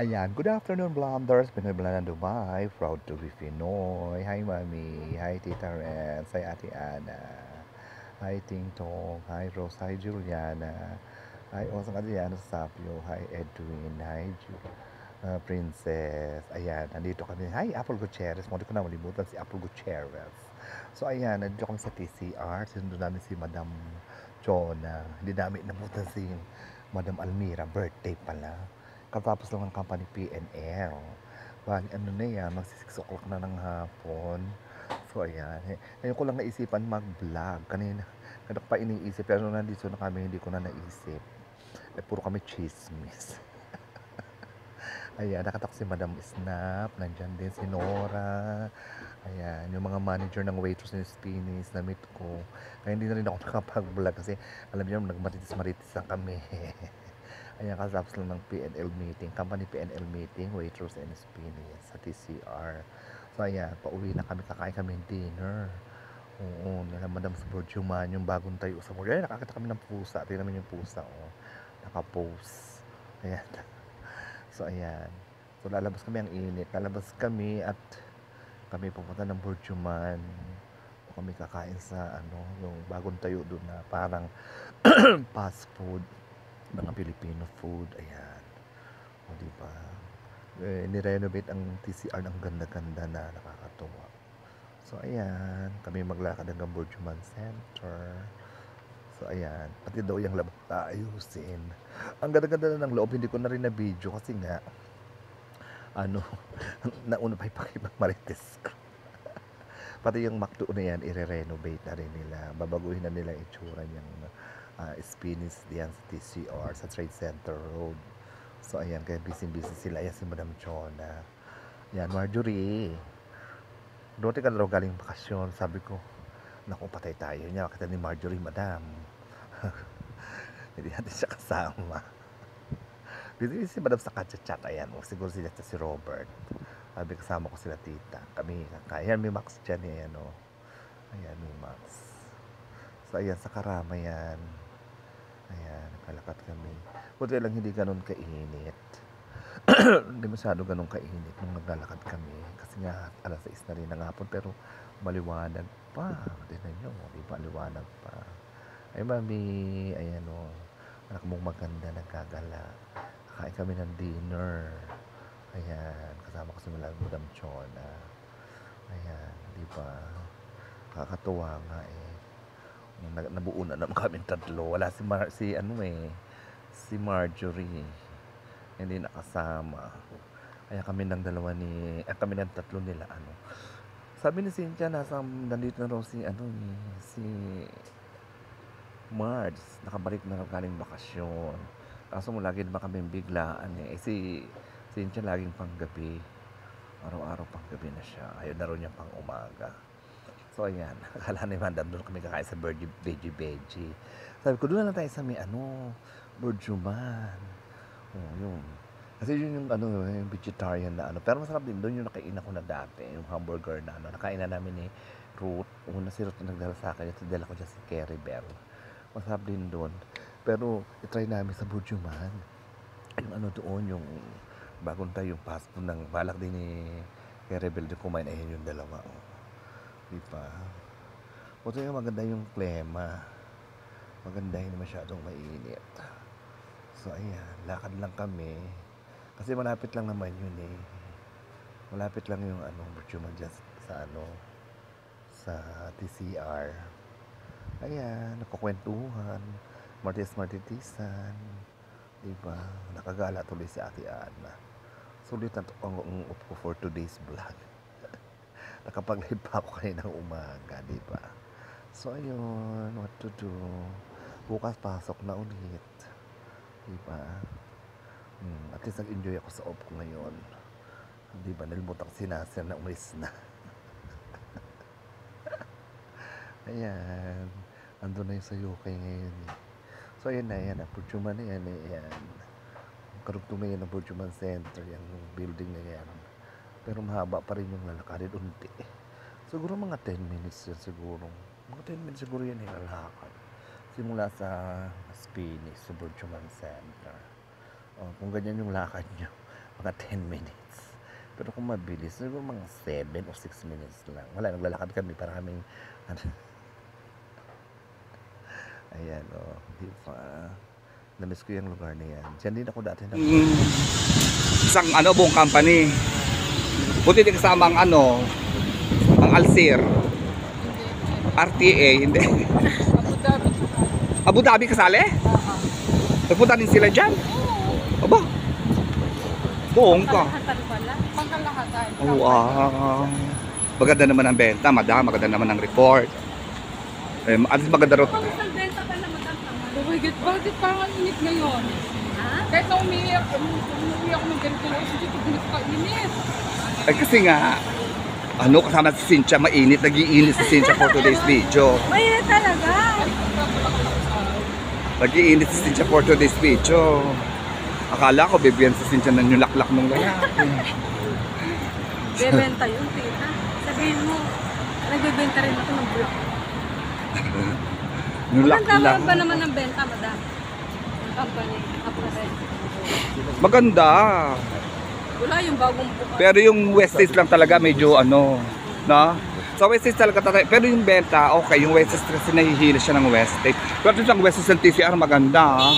Ayan, good afternoon, Blonders. Pinoy Blonde Dubai. Proud to be Pinoy. Hi, Mami. Hi, Tita Renz. Hi, Ate Ana. Hi, Ting Tong. Hi, Rose. Hi, Juliana. Hi, Osang Adriano Sapio. Hi, Edwin. Hi, Princess. Ayan, nandito kami. Hi, Apple Gutierrez. Hindi ko na malimutan si Apple Gutierrez. So, ayan, nandito kami sa TCR. Sinundo namin si Madam Chona. Hindi namin nabutan si Madam Almira. Birthday pala. Katapos lang ng company PNL. Bali, ano na yan, magsi 6 o'clock na ng hapon. So, ayan. Ngayon ko lang naisipan mag-vlog. Kanina ko pa iniisip. Pero nandito na kami, hindi ko na naisip. Puro kami chismis. Ayan, nakatak si Madam Snap. Nandyan din si Nora. Ayan, yung mga manager ng waitress ng Spinis na meet ko. Kaya hindi na rin ako nakapag-vlog kasi alam niyo, nagmaritis-maritis lang kami. Ayan, kasapos lang ng PNL meeting, company PNL meeting, waitress and Spinis sa TCR. So ayan, pauwi na kami, kakain kami dinner. Oo, nila Madam sa Borjuman, yung bagong tayo sa mall. Ayan, nakakita kami ng pusa. Tingnan naman yung pusa, oh. Nakapost. Ayan. So ayan. So lalabas kami ang init. Lalabas kami at kami pupunta ng Borjuman. Kami kakain sa ano, yung bagong tayo doon na parang fast food, mga Filipino food. Ayan. O diba? Nirenovate ang TCR ng ganda-ganda na nakakatuwa. So ayan, kami maglakad hanggang Borjuman Center. So ayan, pati daw yung labas ayusin. Ang ganda-ganda na ng loob, hindi ko na rin na video kasi nga ano, nauna pa ipakipag marites ko. Pati yung McDo na yan, i-renovate na rin nila. Babaguhin na nila yung itsura niyang Spinis diyan sa TCR, sa Trade Center Road. So ayan, kaya busy-busy sila. Ayan si Madam Chona. Yan, Marjorie. Doon ka na raw galing bakasyon. Sabi ko, naku, patay tayo niya. Kita ni Marjorie, Madam. Hindi natin siya kasama. Busy si Madam sa kachat-chat. Ayan, siguro sila si Robert. Sabi, kasama ko sila tita. Kami kakayan. May Max dyan eh. Ayan, oh. Ayan, may Max. So, ayan, sa Karama yan. Ayan, nakalakat kami. Buti lang hindi ganun kainit. Hindi masyado ganun kainit nung naglalakad kami. Kasi nga, alas 6 na rin ng hapon. Pero maliwanag pa. Tignan nyo, di ba? Maliwanag pa. Ay, mami. Ayan, oh. Anak mong maganda, nagkagala. Kakain kami ng dinner. Ayan, kasama ko si Madam Chona. Ayan, di ba? Kakatuwa nga eh. Nabuo na naman kami tatlo. Wala si ano eh, si Marjorie. Hindi nakasama. Kaya kami ng dalawa kami ng tatlo nila ano. Sabi ni Cynthia, nandito na raw si ano eh, si Marge. Nakabalik na raw galing bakasyon. Kaso mo lagi naman kami biglaan eh. Si Cynthia laging panggabi. Araw-araw panggabi na siya. Ayaw na raw niya pang umaga. So ayan, akala ni Mandam doon kami kakain sa Veggie. Sabi ko, doon na lang tayo sa may ano, Burjuman. Oh, yun. Kasi yun yung ano, yung vegetarian na ano. Pero masarap din doon yung nakain ako na dati, yung hamburger na ano. Nakain na namin ni Ruth. Una si Ruth na nagdala sa akin. Ito dala ko dyan si Kerry Bell. Masarap din doon. Pero itry namin sa Burjuman. Yung ano doon, yung bagong tayo, yung fast food ng balak din ni Kerry Bell din kumain. Ayun yung dalawa. Oh. Diba? Buti nga maganda yung klima. Maganda, hindi masyadong mainit. So ayan, lakad lang kami. Kasi malapit lang naman yun eh. Malapit lang yung ano, Berchuman dyan sa ano, sa TCR. Ayan, nakakwentuhan. Martis-martitisan. Diba? Nakagala tuloy si Ate Ana. Sulit na to ang up ko for today's vlog. Nakapag-live pa ako kaninang umaga, diba? So ayun, what to do? Bukas pasok na ulit. Diba? At least nag-enjoy ako sa off ko ngayon. Diba? Nalimutan ko sinasir na umalis na. Ayan. Ando na yung sa UK ngayon eh. So ayan na yan. Ang Purchuman na yan eh. Ayan. Karugtong na yan ang Purchuman Center. Yung building na yan. Pero mahaba pa rin yung lalakarin unti. Siguro mga 10 minutes yan siguro. Mga 10 minutes siguro yan yung lalakad. Simula sa Spinis, sa Burjuman Center. Kung ganyan yung lakad nyo, mga 10 minutes. Pero kung mabilis, siguro mga 7 o 6 minutes lang. Wala, naglalakad kami para kaming, ano, ayan, oh, di ba? Namiss ko yung lugar na yan. Diyan din ako dati na. Isang buong company. Buti din kasama ang ang Alsir. RTA, hindi. Abu Dhabi kasali? Nagpunta din sila dyan? Aba? Buong ka. Pangkalahatan. Oo, maganda naman ang benta, madam. Maganda naman ang report. Alis maganda rin. Pang-benta pa naman ang naman. Oh my God, bakit parang ang init ngayon? Ha? Kahit na umiiyak ako ng ganito, hindi ko pinagkainit. Ay kasi nga, kasama si Cynthia, mainit. Nag-iinit si Cynthia for today's video. Mainit talaga. Nag-iinit si Cynthia for today's video. Akala ko bibigyan si Cynthia ng nyulaklak ng lalaki. Bebenta yun, tita. Sabihin mo, nagbebenta rin ako ng block. Maganda Nyulaklak. ba naman ang benta, madam? Ang company, apparel. Maganda. Wala yung bagong bukas. Pero yung Westies lang talaga medyo na? Sa Westies talaga pero yung benta, okay. Yung Westies kasi nahihila siya ng Westies. Pero yung Westies ng TCR maganda.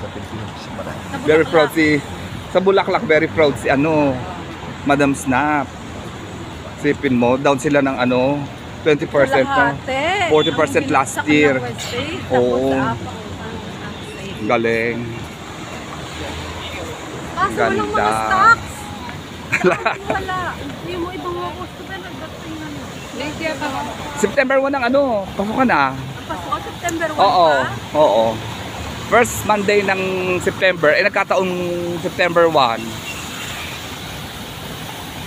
Sa Pilipinas, marami. Very proud sa Bulaklak, very proud si Madam Snap. Sipin mo, down sila ng 20% na. 40% last year. Oo. Galing. Kaso walang mga Ganda. stocks. Wala. Hindi mo ibang mga customer nagdating na nyo. Lady ba? September 1 ang pasukan na. Pasok ka September 1 Oo, pa? oo. First Monday ng September, nagkataong September 1.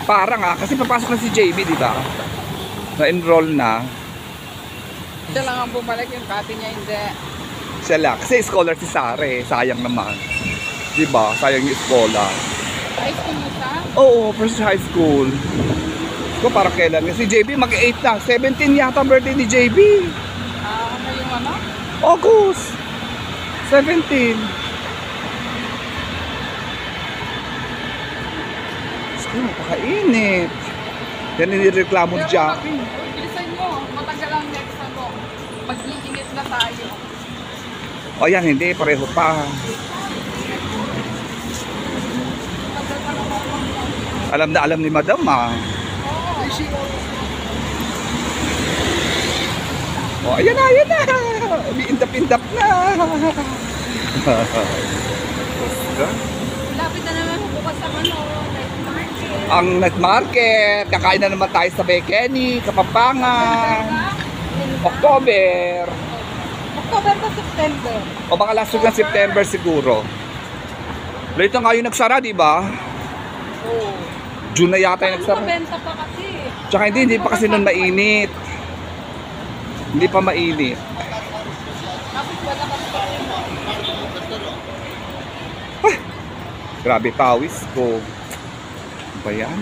Parang kasi papasok na si JB, di ba? Na-enroll na. Siya lang ang bumalik, yung kati niya hindi. Siya lang. Kasi scholar si Sare, sayang naman. Di ba? Sayang yung scholar. High school mo siya? Oo, first high school. So parang kailan? Si JB mag-8 na. 17 yata birthday ni JB. Ano yung August 17. Gusto ko, napakainit. Yan inireklamo ni Jackie. Bilisan nyo, matagal ang next mag-iinit na tayo. O yan, hindi. Pareho pa. Alam na alam ni Madam O, ayan na, ayan na. Umiindap-indap na. Lapit na naman bukas sa night market. Ang night market. Kakain na naman tayo sa Bekeni, Kapampangan. October. October to September. O baka last week ng September siguro. Late na nga yung nagsara, di ba? Oo. June na yata yung nagsara. Mabenta pa kasi. Tsaka hindi pa kasi nun mainit. Hindi pa mainit. Tapos wala ka pa rin. Grabe pawis ko. Ano ba yan?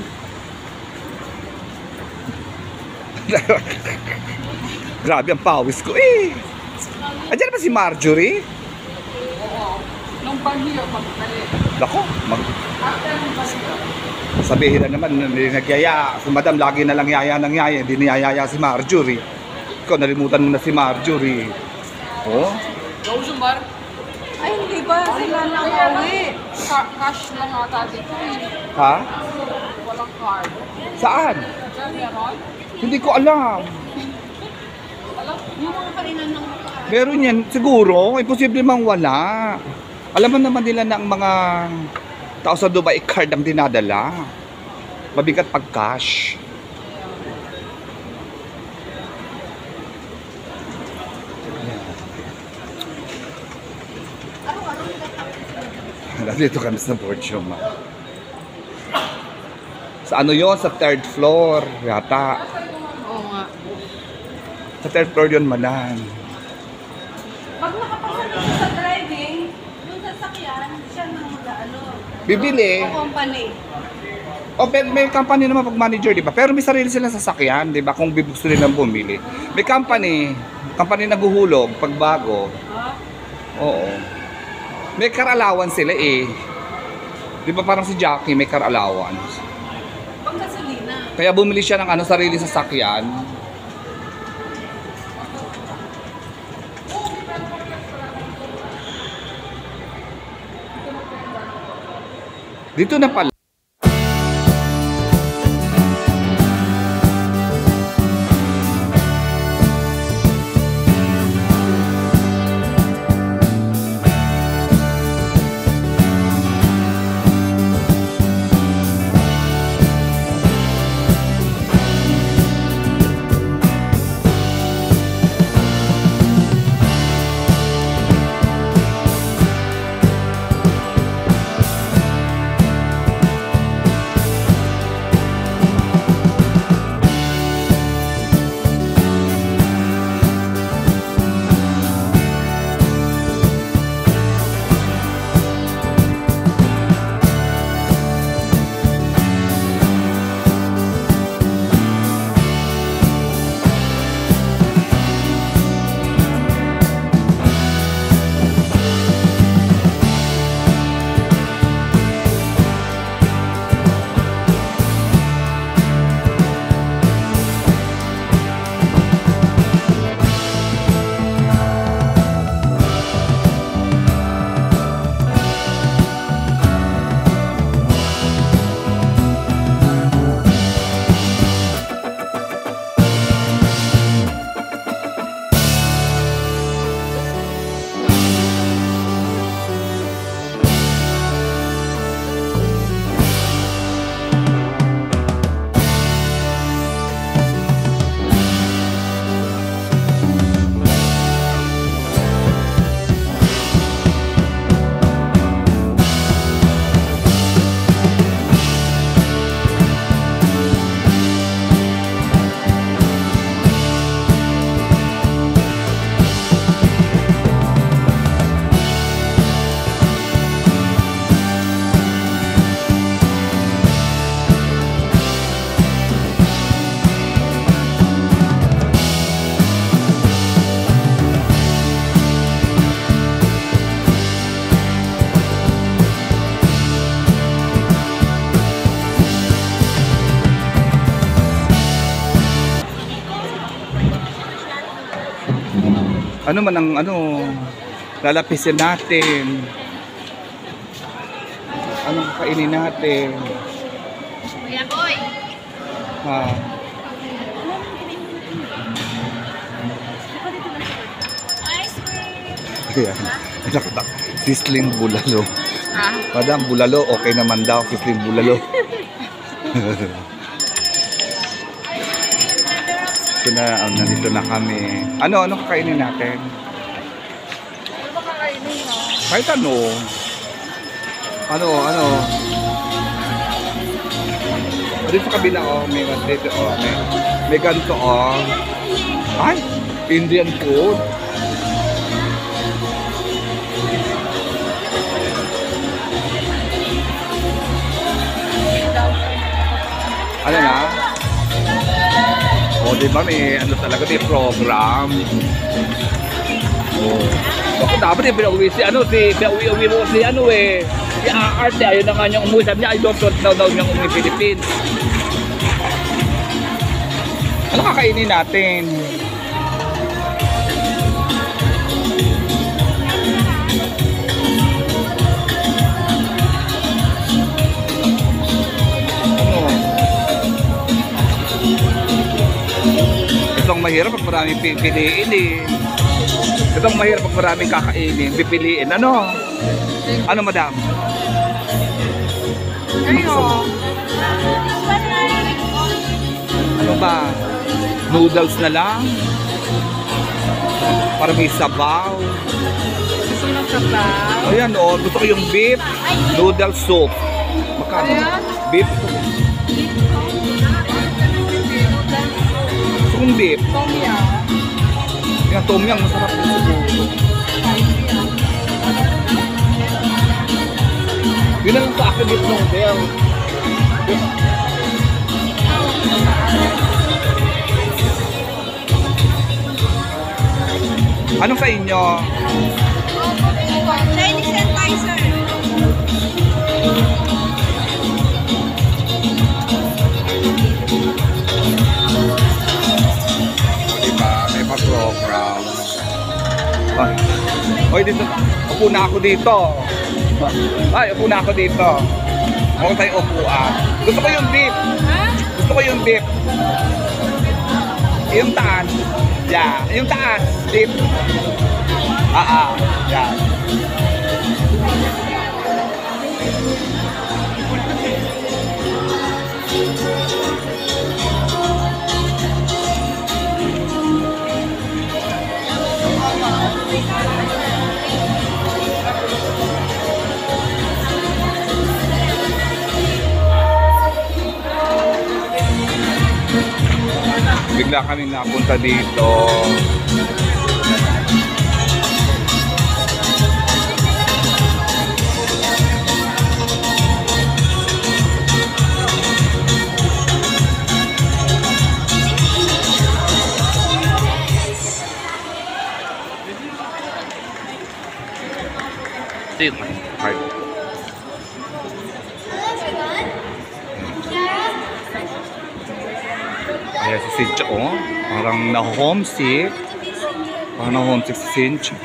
Grabe ang pawis ko eh. Andiyan ba si Marjorie? Oo. Nung bagyo, pagbalik. Lako, After nung bagyo. sabihin na naman, hindi nagyaya. Si Madam lagi na lang yaya ng yaya. Hindi niyayaya si Marjorie. Ikaw, nalimutan mo na si Marjorie. Oh? Rosemar? Ay, hindi ba? Sila na uwi. Cash lang ata dito eh. Ha? Walang card. Saan? Diyan meron? Hindi ko alam. Alam, yung mga kainan ng Meron yan, siguro. Imposible mang wala. Alam mo naman nila na ang mga tao sa Dubai card ang dinadala. Mabigat pag cash. Dito kami sa Borgium. Sa ano yon? Sa third floor yata. Oo nga. Sa third floor yun manan. Pag nakapasok ka sa driving, yung sasakyan, siya nang mag-ano. Bibili. O company. O may company naman pag manager, di ba? Pero may sarili silang sasakyan, di ba? Kung gusto nilang bumili. May company naghuhulog pag bago. Ha? Oo. May car allowance sila eh. Di ba parang si Jackie may car allowance? Panggasolina. Kaya bumili siya ng ano, sarili sasakyan. Dito na pala. Ano man ang ano, lalapisin natin. Anong kainin natin? Kuya Boy. Ha. Ice cream. Ayan. Nakita. Sisling bulalo. Ah? Madam, bulalo, okay naman daw. Sisling bulalo. Ito na, nandito na kami. Ano kakainin natin? Ano ba kakainin mo? Kahit ano. Dito sa kabila, oh. Dito, oh. May ganito, oh. Ay, Indian food. Ano na? O, di ba may ano talaga, may program. Oh. Ako dapat pinauwi si pinauwi mo si si Arte, ayun na nga niyang umuwi. Sabi niya, I don't want daw niyang umuwi Philippines. Ano kakainin natin? Itong mahirap pag maraming pipiliin eh. Itong mahirap pag maraming kakainin, pipiliin. Ano, madam? Ayun. Ano ba? Noodles na lang? Para may sabaw. Gusto mo ng sabaw? Ayan o, gusto ko yung beef noodle soup. Magkano? Ayan. Beef. Gusto kong beef. Tom yum. Yung tom yum, masarap din siguro. Yun na lang sa akin beef noodle. Anong sa inyo? Chinese and Kaiser. Ay. Oy, dito. Upo na ako dito. Ay, upo na ako dito. Ako tayo upuan. Gusto ko yung dip. Gusto ko yung dip. Yung taas. Yeah. Yung taas. Dip. Yeah. Bigla kaming napunta dito. Hi. Ayan si Cynthia, oh. Parang na-homesick. Parang na-homesick si Cynthia.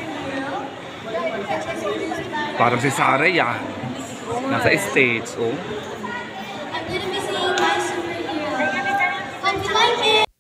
Parang si Sarah, ya. Nasa stage, oh. I'm gonna be singing My Superhero. Hope you like it.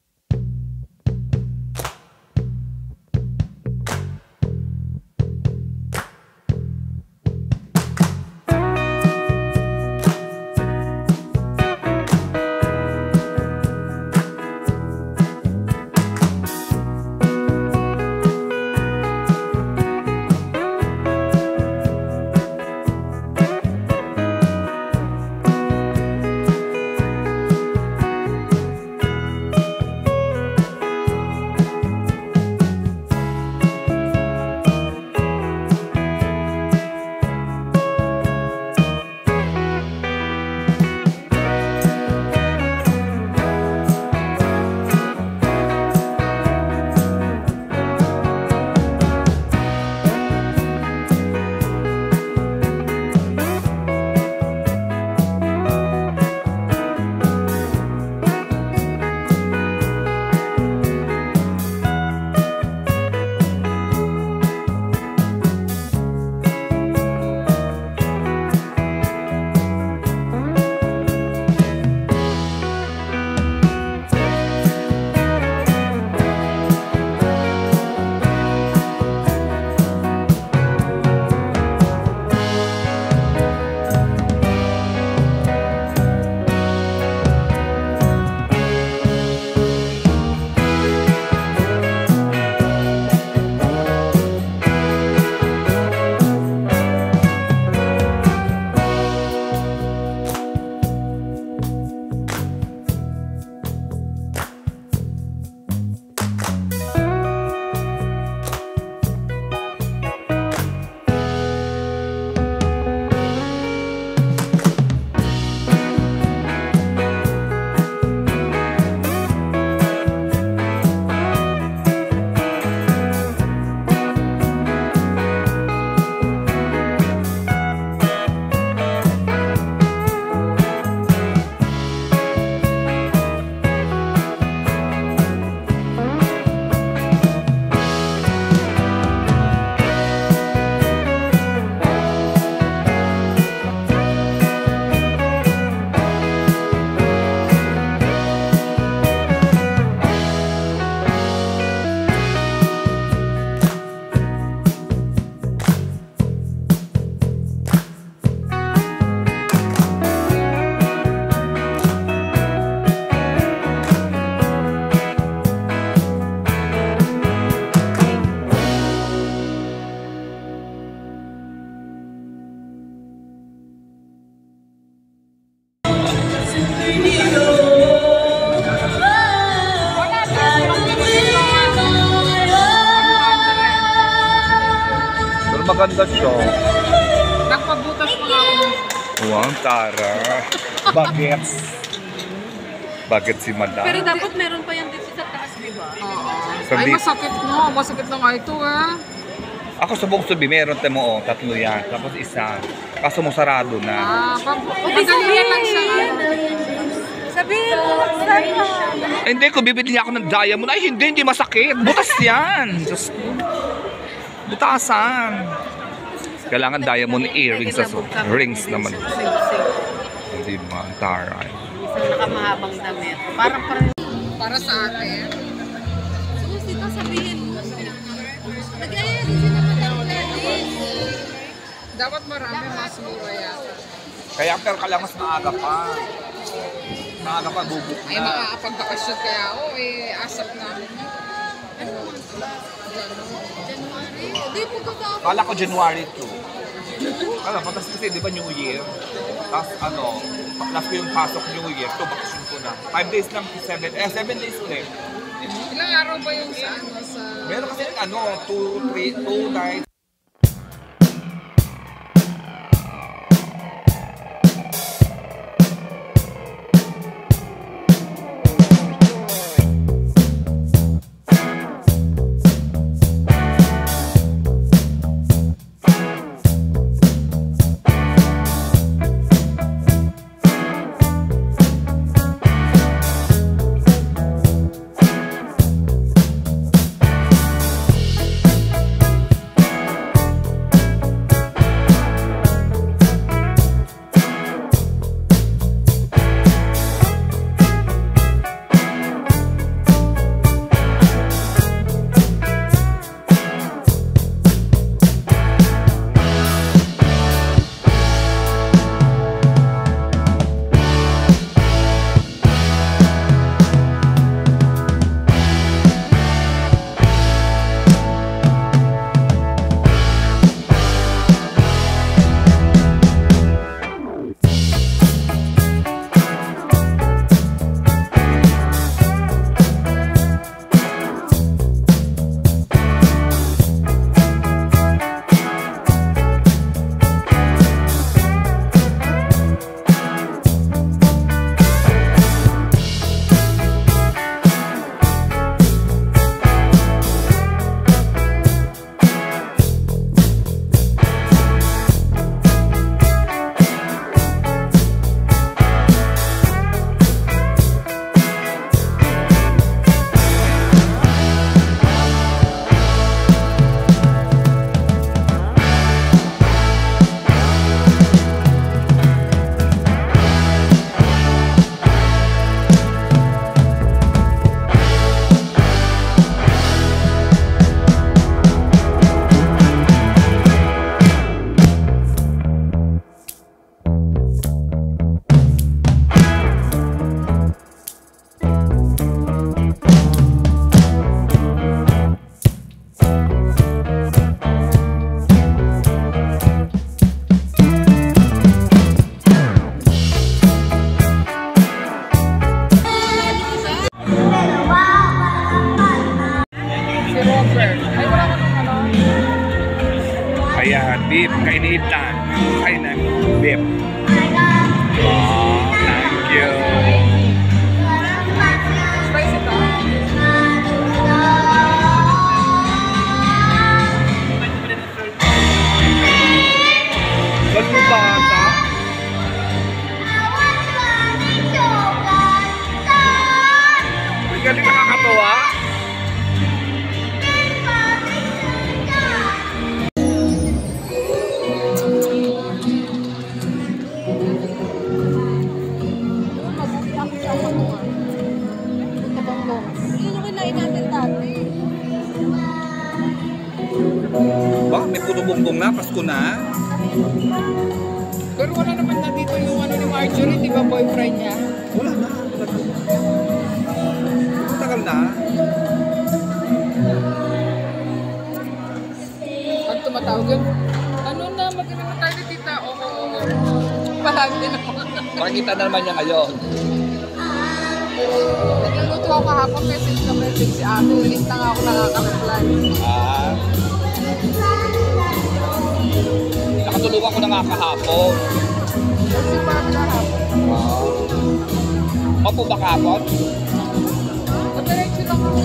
Maganda siya. Nagpabutas pa nga ako. Wow, Tara. Bagets. Bagets si Madam. Pero dapat meron pa yan dito sa taas, di ba? Oo. Ay, masakit no. Masakit na nga ito Ako sa Bugsubi, meron mo, tatlo yan. Tapos isa. Kaso mo sarado na. Madalian lang siya. Sabihin mo, sana. Hindi, kung bibili niya ako ng diamond, ay hindi masakit. Butas yan. Just, Butasan. Kailangan diamond earrings sa rings naman. Hindi ba? Taray. Isang nakamahabang damit. Parang Para sa atin. Dito sabihin mo. Nag-ayari sila mag-ayari. Dapat marami mas mura yata. Kaya pero kailangan mas maaga pa. Maaga pa bubuk Ay, na. makakapag-bakasyon kaya ako asap namin. Hindi mo ka Kala ko January 2. Kala, patas kasi di ba New Year? Tapos ano, last ko yung pasok New Year, so bakasyon ko na. 5 days lang, 7 days ulit. Ilang araw ba yung sa ano? Sa... Meron kasi ano, 2 nights. Ayan, beef, kainitan. Kainan, beef. Wow, thank you. Spicy ba? Ba't mo bata? Ang galing nakakatawa. Ba, may puro bongbong na, Pasko na. Pero wala naman na dito yung ano ni Marjorie, di ba boyfriend niya? Wala na. Tagal na. Pag tumatawag yun, ano na, mag-inom tayo ni tita. Oo. Palagi na ako. Pakita na naman niya ngayon. Nagluto ako kahapon, message si ate. Ulit na nga ako nakaka-reply. Nakatulungan ko na nga kahapon. Kasi parang kahapon. Opo ba kahapon? Diretso lang ako.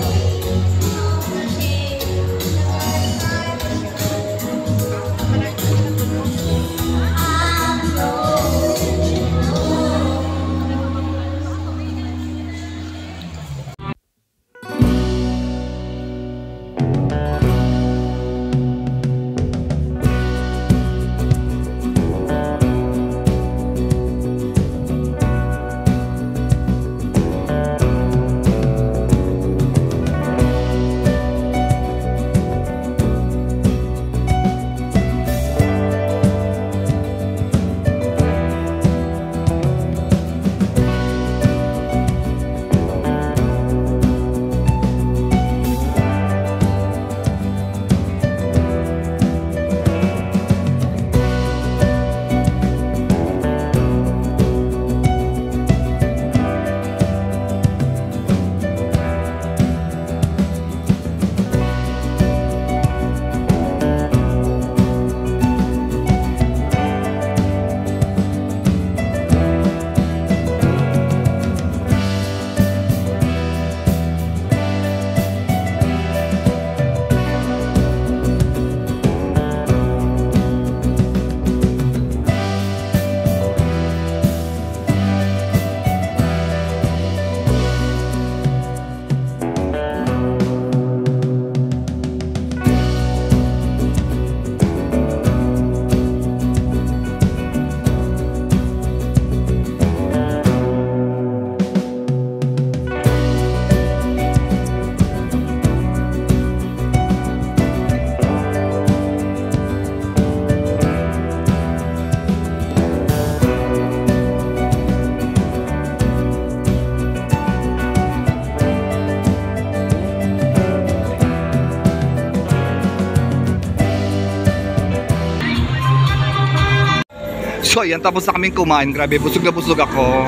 So ayan, tapos na kaming kumain. Grabe, busog na busog ako.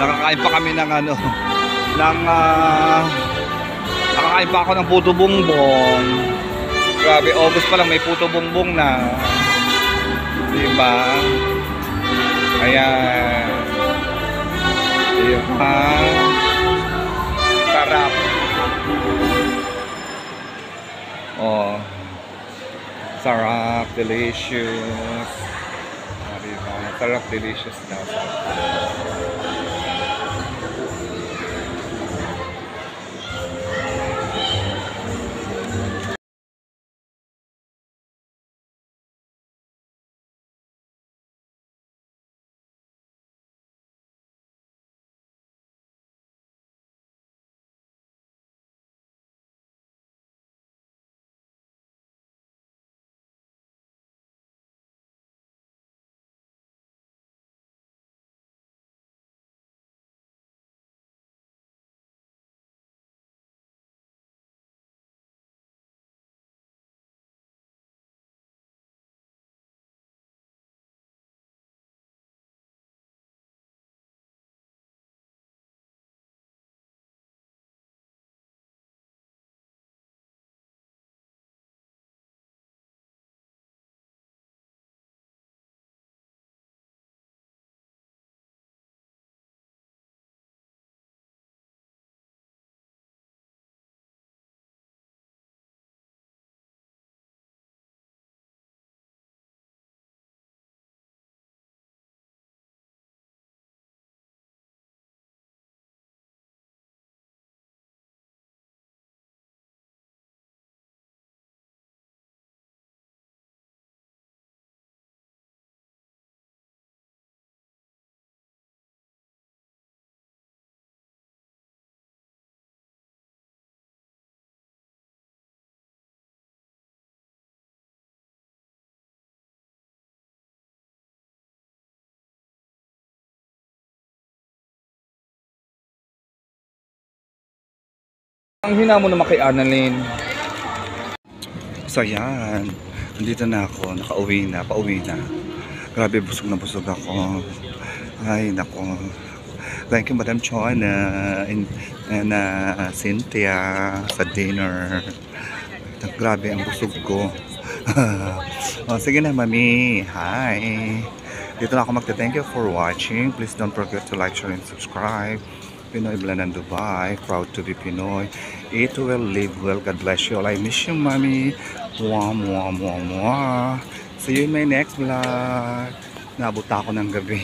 Nakakain pa kami ng ano, nakakain pa ako ng puto bongbong. Grabe, August pa lang may puto bongbong na. Diba? Ayan. Diba? Sarap. Oh. Sarap, delicious. Diba? Sarap, delicious daw. Ang hina mo naman kay Annalyn. So yan, nandito na ako, nakauwi na, pauwi na. Grabe, busog na busog ako. Ay, nako. Thank you, Madam Chona and Cynthia sa dinner. Grabe, ang busog ko. Oh, sige na, Mami. Hi. Dito na ako magte-thank you for watching. Please don't forget to like, share, and subscribe. Pinoy Blanan Dubai, proud to be Pinoy. Eat well, live well. God bless you all. I miss you, Mommy. Mwah, mwah, mwah, mwah. See you in my next vlog. Naabot ako ng gabi.